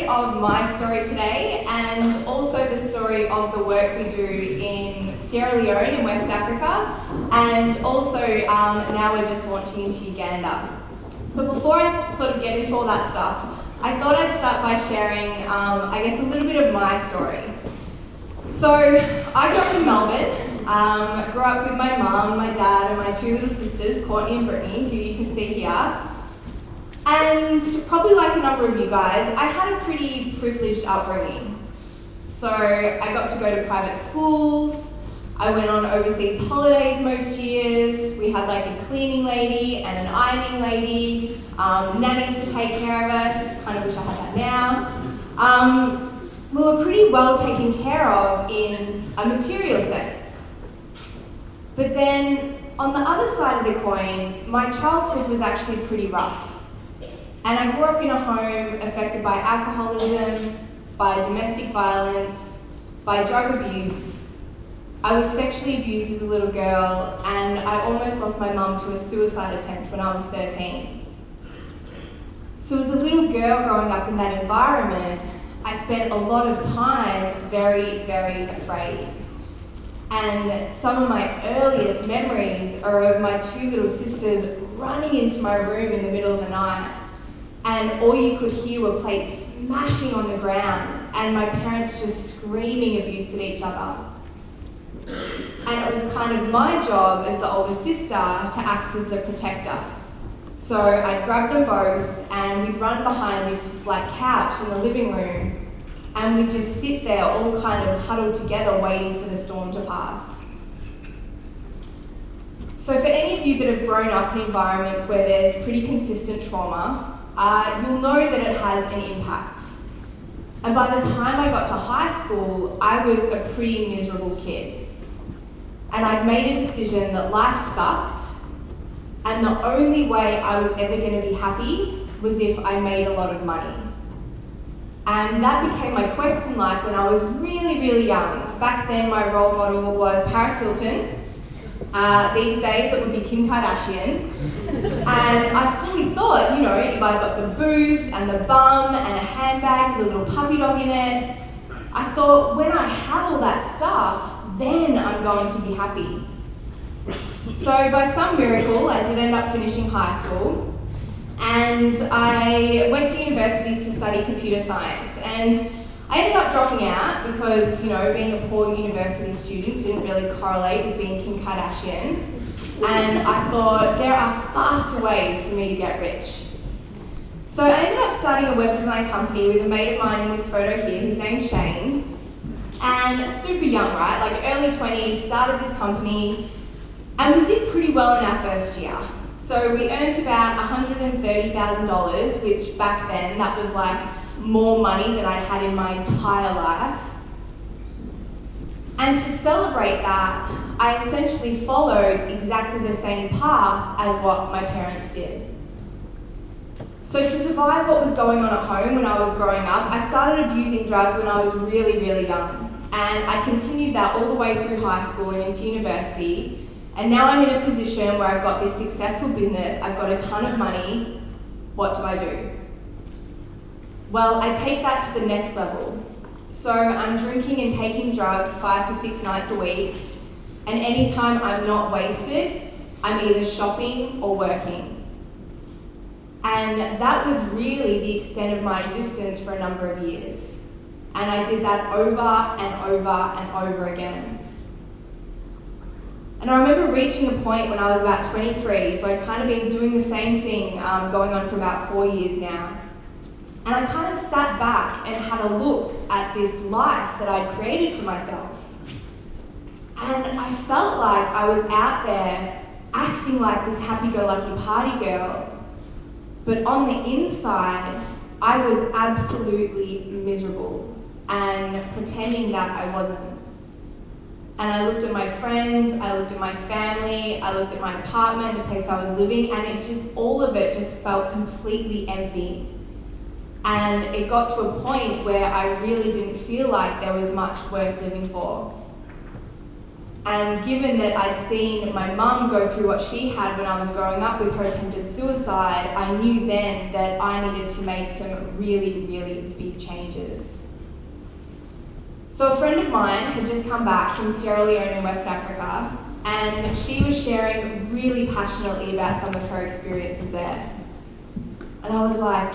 Of my story today, and also the story of the work we do in Sierra Leone in West Africa, and also now we're just launching into Uganda. But before I sort of get into all that stuff, I thought I'd start by sharing, I guess, a little bit of my story. So I grew up in Melbourne, grew up with my mum, my dad, and my two little sisters, Courtney and Brittany, who you can see here. And probably like a number of you guys, I had a pretty privileged upbringing. So I got to go to private schools, I went on overseas holidays most years, we had like a cleaning lady and an ironing lady, nannies to take care of us, kind of wish I had that now. We were pretty well taken care of in a material sense. But then on the other side of the coin, my childhood was actually pretty rough. And I grew up in a home affected by alcoholism, by domestic violence, by drug abuse. I was sexually abused as a little girl, and I almost lost my mum to a suicide attempt when I was 13. So as a little girl growing up in that environment, I spent a lot of time very, very afraid. And some of my earliest memories are of my two little sisters running into my room in the middle of the night. And all you could hear were plates smashing on the ground and my parents just screaming abuse at each other. And it was kind of my job as the older sister to act as the protector. So I'd grab them both and we'd run behind this flat couch in the living room and we'd just sit there all kind of huddled together waiting for the storm to pass. So for any of you that have grown up in environments where there's pretty consistent trauma, you'll know that it has an impact. And by the time I got to high school, I was a pretty miserable kid. And I'd made a decision that life sucked, and the only way I was ever going to be happy was if I made a lot of money. And that became my quest in life when I was really, really young. Back then, my role model was Paris Hilton. These days, it would be Kim Kardashian. And I fully thought, if I've got the boobs and the bum and a handbag with a little puppy dog in it, I thought, when I have all that stuff, then I'm going to be happy. So by some miracle, I did end up finishing high school, and I went to universities to study computer science. And I ended up dropping out because, being a poor university student didn't really correlate with being Kim Kardashian. And I thought, there are faster ways for me to get rich. So I ended up starting a web design company with a mate of mine in this photo here. His name's Shane. And super young, right? Like early 20s, started this company. And we did pretty well in our first year. So we earned about $130,000, which back then, that was like more money than I'd had in my entire life. And to celebrate that, I essentially followed exactly the same path as what my parents did. So to survive what was going on at home when I was growing up, I started abusing drugs when I was really, really young. And I continued that all the way through high school and into university. And now I'm in a position where I've got this successful business, I've got a ton of money. What do I do? Well, I take that to the next level. So I'm drinking and taking drugs 5 to 6 nights a week, and anytime I'm not wasted, I'm either shopping or working. And that was really the extent of my existence for a number of years. And I did that over and over and over again. And I remember reaching a point when I was about 23, so I'd kind of been doing the same thing going on for about 4 years now. And I kind of sat back and had a look at this life that I'd created for myself. And I felt like I was out there acting like this happy-go-lucky party girl. But on the inside, I was absolutely miserable and pretending that I wasn't. And I looked at my friends, I looked at my family, I looked at my apartment, the place I was living, and all of it just felt completely empty. And it got to a point where I really didn't feel like there was much worth living for. And given that I'd seen my mum go through what she had when I was growing up with her attempted suicide, I knew then that I needed to make some really, really big changes. So a friend of mine had just come back from Sierra Leone in West Africa, and she was sharing really passionately about some of her experiences there. And I was like,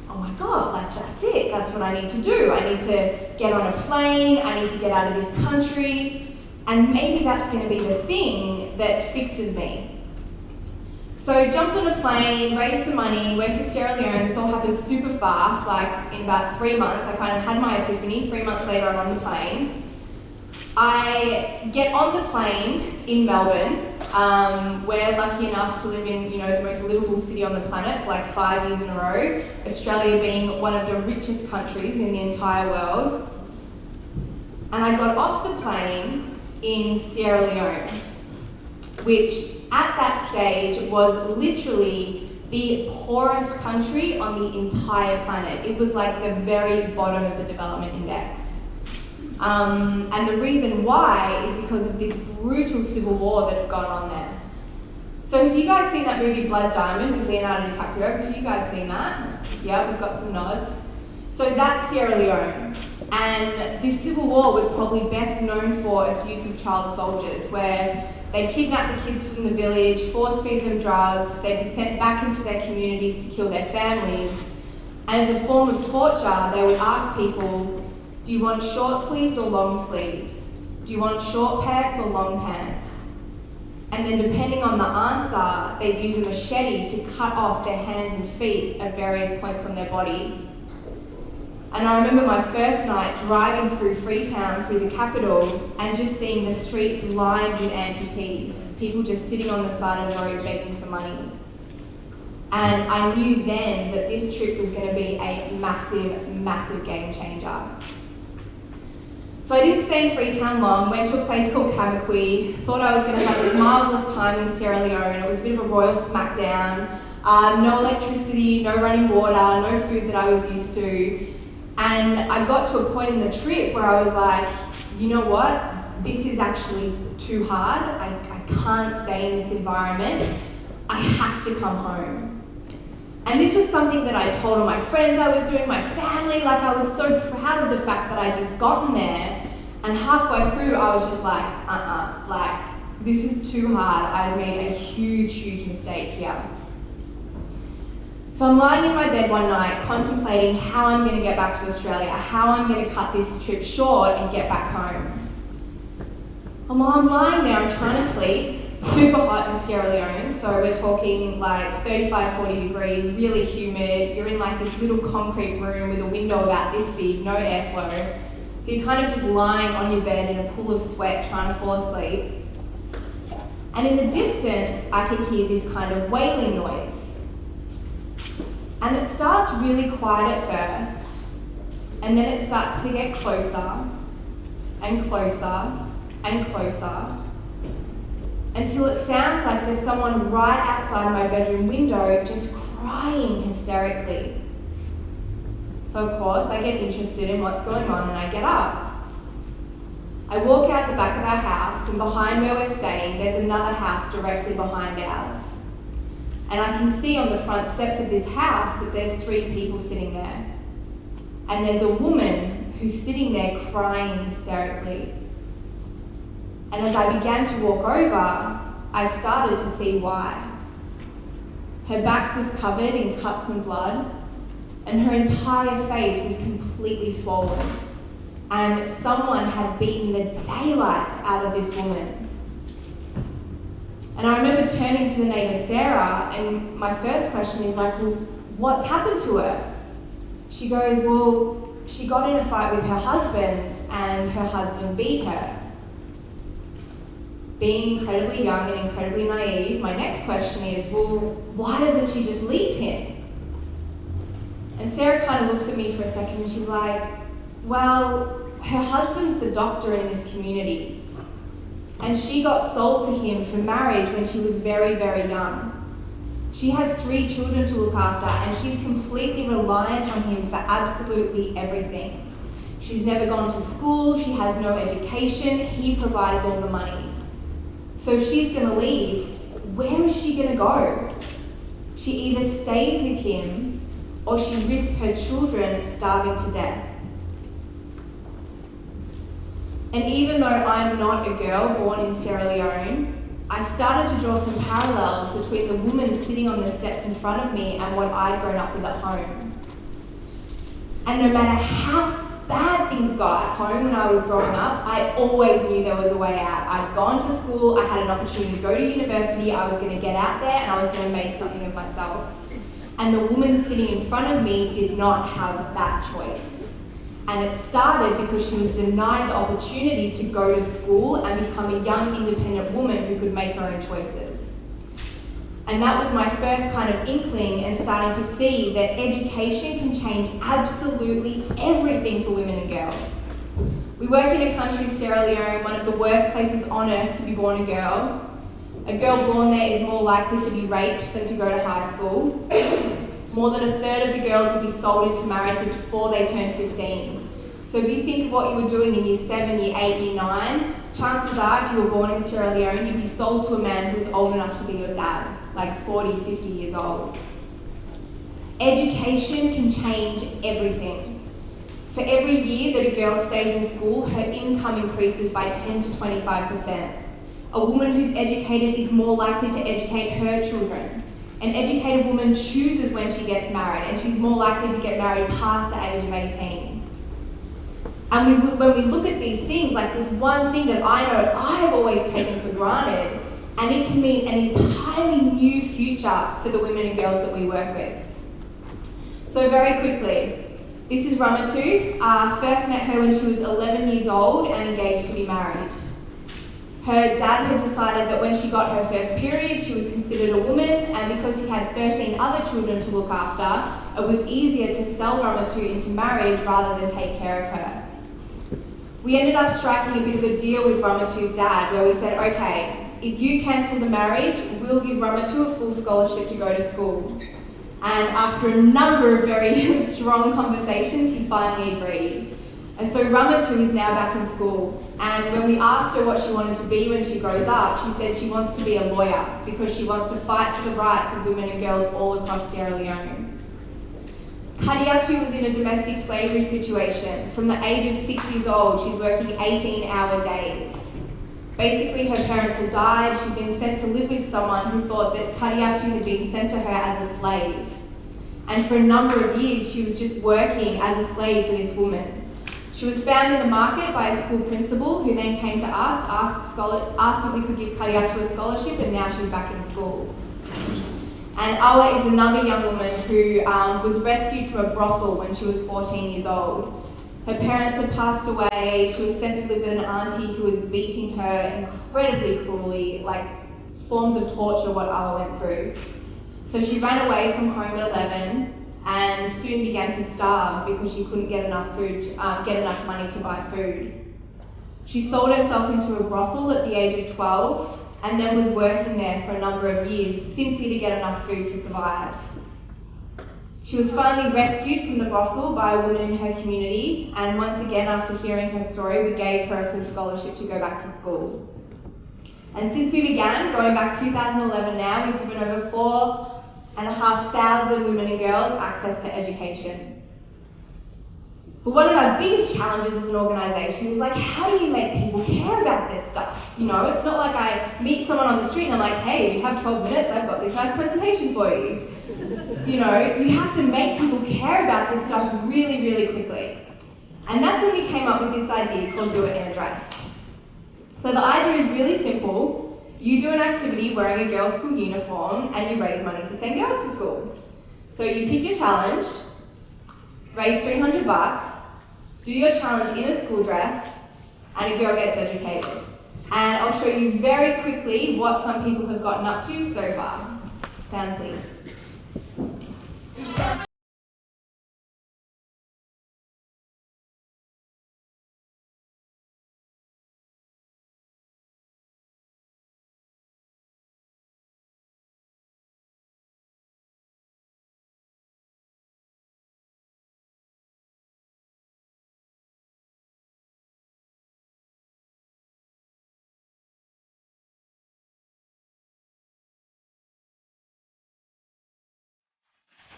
oh my God, like that's it, that's what I need to do. I need to get on a plane, I need to get out of this country, and maybe that's going to be the thing that fixes me. So jumped on a plane, raised some money, went to Sierra Leone. This all happened super fast, like in about 3 months. I kind of had my epiphany. 3 months later, I'm on the plane. I get on the plane in Melbourne. We're lucky enough to live in, the most livable city on the planet for like 5 years in a row. Australia being one of the richest countries in the entire world. And I got off the plane in Sierra Leone, which at that stage was literally the poorest country on the entire planet. It was like the very bottom of the development index. And the reason why is because of this brutal civil war that had gone on there. So have you guys seen that movie Blood Diamond with Leonardo DiCaprio? Have you guys seen that? Yeah, we've got some nods. So that's Sierra Leone. And this civil war was probably best known for its use of child soldiers, where they'd kidnap the kids from the village, force feed them drugs, they'd be sent back into their communities to kill their families. And as a form of torture, they would ask people, do you want short sleeves or long sleeves? Do you want short pants or long pants? And then depending on the answer, they'd use a machete to cut off their hands and feet at various points on their body. And I remember my first night driving through Freetown, through the capital, and just seeing the streets lined with amputees, people just sitting on the side of the road begging for money. And I knew then that this trip was going to be a massive, massive game changer. So I didn't stay in Freetown long, went to a place called Kamakwi, thought I was going to have this marvellous time in Sierra Leone. It was a bit of a royal smackdown. No electricity, no running water, no food that I was used to. And I got to a point in the trip where I was like, you know what? This is actually too hard. I can't stay in this environment. I have to come home. And this was something that I told all my friends I was doing, my family. Like, I was so proud of the fact that I just gotten there. And halfway through, I was just like, like, this is too hard. I've made a huge, huge mistake here. So I'm lying in my bed one night contemplating how I'm going to get back to Australia, how I'm going to cut this trip short and get back home. And while I'm lying there, I'm trying to sleep. Super hot in Sierra Leone, so we're talking like 35, 40 degrees, really humid. You're in like this little concrete room with a window about this big, no airflow. So you're kind of just lying on your bed in a pool of sweat trying to fall asleep. And in the distance, I can hear this kind of wailing noise. And it starts really quiet at first, and then it starts to get closer and closer and closer, until it sounds like there's someone right outside my bedroom window just crying hysterically. So of course, I get interested in what's going on and I get up. I walk out the back of our house, and behind where we're staying, there's another house directly behind ours. And I can see on the front steps of this house that there's 3 people sitting there. And there's a woman who's sitting there crying hysterically. And as I began to walk over, I started to see why. Her back was covered in cuts and blood, and her entire face was completely swollen. And someone had beaten the daylights out of this woman. And I remember turning to the neighbour Sarah, and my first question is like, well, what's happened to her? She goes, well, she got in a fight with her husband, and her husband beat her. Being incredibly young and incredibly naive, my next question is, well, why doesn't she just leave him? And Sarah kind of looks at me for a second and she's like, well, her husband's the doctor in this community. and she got sold to him for marriage when she was very, very young. She has 3 children to look after, and she's completely reliant on him for absolutely everything. She's never gone to school, she has no education, he provides all the money. So if she's going to leave, where is she going to go? She either stays with him or she risks her children starving to death. And even though I'm not a girl born in Sierra Leone, I started to draw some parallels between the woman sitting on the steps in front of me and what I'd grown up with at home. And no matter how bad things got at home when I was growing up, I always knew there was a way out. I'd gone to school, I had an opportunity to go to university, I was going to get out there and I was going to make something of myself. And the woman sitting in front of me did not have that choice. And it started because she was denied the opportunity to go to school and become a young independent woman who could make her own choices. And that was my first kind of inkling and starting to see that education can change absolutely everything for women and girls. We work in a country, Sierra Leone, one of the worst places on earth to be born a girl. A girl born there is more likely to be raped than to go to high school. More than a third of the girls will be sold into marriage before they turn 15. So if you think of what you were doing in year 7, year 8, year 9, chances are if you were born in Sierra Leone, you'd be sold to a man who's old enough to be your dad, like 40, 50 years old. Education can change everything. For every year that a girl stays in school, her income increases by 10 to 25%. A woman who's educated is more likely to educate her children. An educated woman chooses when she gets married, and she's more likely to get married past the age of 18. And when we look at these things, like this one thing that I know I've always taken for granted, and it can mean an entirely new future for the women and girls that we work with. So very quickly, this is Ramatu. First met her when she was 11 years old and engaged to be married. Her dad had decided that when she got her first period, she was considered a woman, and because he had 13 other children to look after, it was easier to sell Ramatu into marriage rather than take care of her. We ended up striking a bit of a deal with Ramatu's dad, where we said, okay, if you cancel the marriage, we'll give Ramatu a full scholarship to go to school. And after a number of very strong conversations, he finally agreed. And so Ramatu is now back in school. And when we asked her what she wanted to be when she grows up, she said she wants to be a lawyer because she wants to fight for the rights of women and girls all across Sierra Leone. Kadiatu was in a domestic slavery situation. From the age of 6 years old, she's working 18-hour days. Basically, her parents had died. She'd been sent to live with someone who thought that Kadiatu had been sent to her as a slave. And for a number of years, she was just working as a slave for this woman. She was found in the market by a school principal who then came to us, asked if we could give Kadiatu a scholarship, and now she's back in school. And Awa is another young woman who was rescued from a brothel when she was 14 years old. Her parents had passed away. She was sent to live with an auntie who was beating her incredibly cruelly, like forms of torture what Awa went through. So she ran away from home at 11 and soon began to starve because she couldn't get enough money to buy food. She sold herself into a brothel at the age of 12 and then was working there for a number of years simply to get enough food to survive. She was finally rescued from the brothel by a woman in her community, and once again, after hearing her story, we gave her a full scholarship to go back to school. And since we began, going back 2011 now, we've given over 4,500 women and girls access to education. But one of our biggest challenges as an organisation is like, how do you make people care about this stuff? You know, it's not like I meet someone on the street and I'm like, hey, you have 12 minutes, I've got this nice presentation for you. You know, you have to make people care about this stuff really, really quickly. And that's when we came up with this idea called Do It in a Dress. So the idea is really simple. You do an activity wearing a girls' school uniform and you raise money to send girls to school. So you pick your challenge, raise $300, do your challenge in a school dress, and a girl gets educated. And I'll show you very quickly what some people have gotten up to so far. Stand please.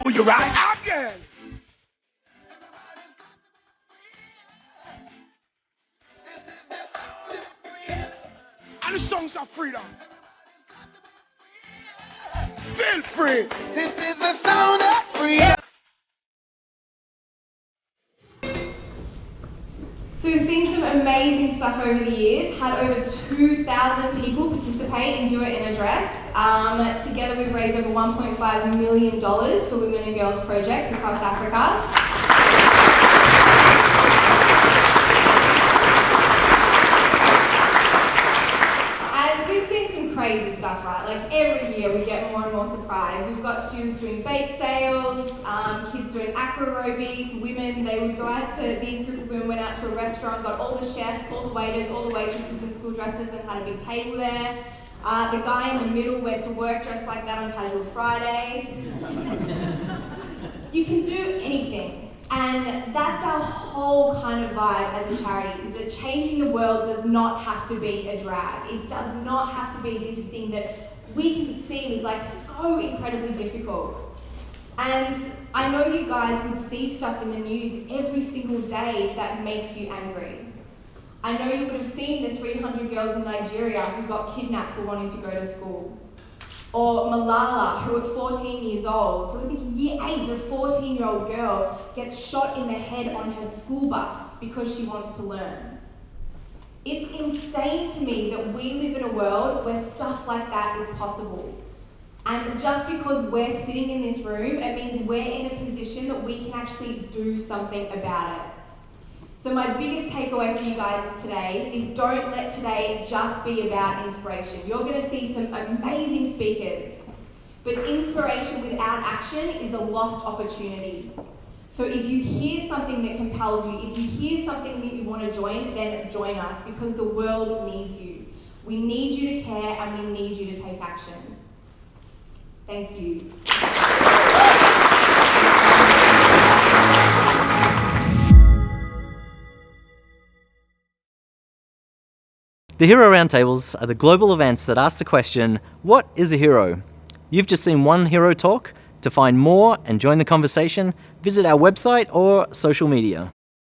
You right again. And the songs of freedom. Feel free. This is the sound of freedom. So we've seen some amazing stuff over the years, had over 2,000 people participate and do it in a dress. Together we've raised over $1.5 million for women and girls projects across Africa. And we've seen some crazy stuff, right? Like every year we get more and more surprised. We've got students doing bake sales, kids doing acroaerobics, women, they would go out to, these group of women went out to a restaurant, got all the chefs, all the waiters, all the waitresses in school dresses and had a big table there. The guy in the middle went to work dressed like that on Casual Friday. You can do anything. And that's our whole kind of vibe as a charity, is that changing the world does not have to be a drag. It does not have to be this thing that we can see as like so incredibly difficult. And I know you guys would see stuff in the news every single day that makes you angry. I know you would have seen the 300 girls in Nigeria who got kidnapped for wanting to go to school. Or Malala, who at 14 years old, so I think year 8, a 14-year-old girl gets shot in the head on her school bus because she wants to learn. It's insane to me that we live in a world where stuff like that is possible. And just because we're sitting in this room, it means we're in a position that we can actually do something about it. So my biggest takeaway for you guys today is don't let today just be about inspiration. You're going to see some amazing speakers, but inspiration without action is a lost opportunity. So if you hear something that compels you, if you hear something that you want to join, then join us because the world needs you. We need you to care and we need you to take action. Thank you. The Hero Roundtables are the global events that ask the question, what is a hero? You've just seen one hero talk. To find more and join the conversation, visit our website or social media.